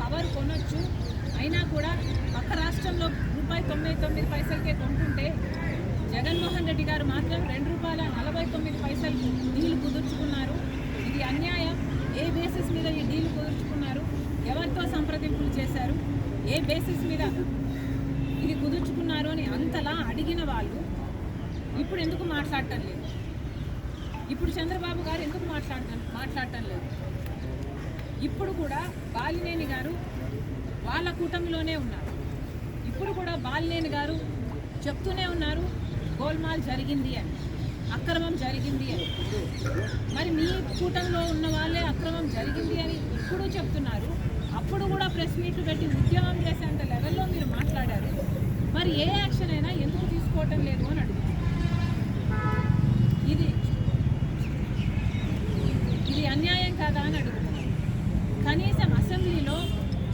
Power కొనొచ్చు, అయినా కూడా పక్క రాష్ట్రంలో ₹99 కొంటుంటే జగన్మోహన్ రెడ్డి గారు మాత్రం ₹2.49 డీల్ కుదుర్చుకున్నారు. ఇది అన్యాయం. ఏ బేసిస్ మీద ఈ డీల్ కుదుర్చుకున్నారు? ఎవరితో సంప్రదింపులు చేశారు? ఏ బేసిస్ మీద ఇది కుదుర్చుకున్నారు అని అంతలా అడిగిన వాళ్ళు ఇప్పుడు ఎందుకు మాట్లాడటం లేదు? ఇప్పుడు చంద్రబాబు గారు ఎందుకు మాట్లాడటం లేదు? ఇప్పుడు కూడా బాలినేని గారు వాళ్ళ కూటమిలోనే ఉన్నారు. ఇప్పుడు కూడా బాలినేని గారు చెప్తూనే ఉన్నారు గోల్మాల్ జరిగింది అని, అక్రమం జరిగింది అని. మరి మీ కూటమిలో ఉన్న వాళ్ళే అక్రమం జరిగింది అని ఇప్పుడు చెప్తున్నారు. అప్పుడు కూడా ప్రెస్ మీట్లు పెట్టి ఉద్యమం చేసేంత లెవెల్లో మీరు మాట్లాడారు. మరి ఏ యాక్షన్ అయినా ఎందుకు తీసుకోవటం లేదు అని అడుగుతున్నారు. ఇది అన్యాయం కాదా అని అడుగుతున్నారు. కనీసం అసలు